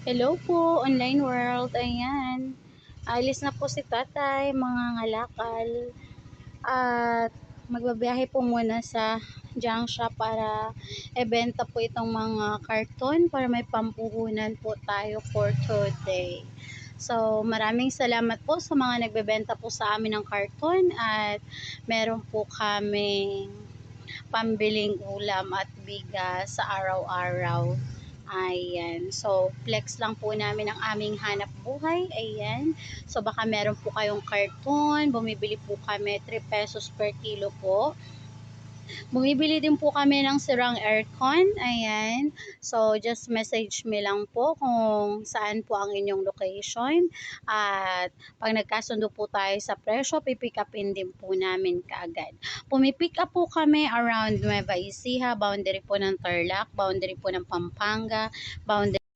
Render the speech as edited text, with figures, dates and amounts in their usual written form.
Hello po, online world. Ayan. Alis na po si tatay, mga ngalakal. At magbabiyahe po muna sa junk shop para ibenta po itong mga karton para may pampuhunan po tayo for today. So, maraming salamat po sa mga nagbebenta po sa amin ng karton at meron po kaming pambiling ulam at bigas sa araw-araw. Ayan. So, flex lang po namin ang aming hanap buhay. Ayan. So, baka meron po kayong karton. Bumibili po kami 3 pesos per kilo po. Bumibili din po kami ng sirang aircon. Ayan. So, just message me lang po kung saan po ang inyong location. At pag nagkasundo po tayo sa presyo, pipick upin din po namin kaagad. Pumipick up po kami around Nueva Ecija, boundary po ng Tarlac, boundary po ng Pampanga, boundary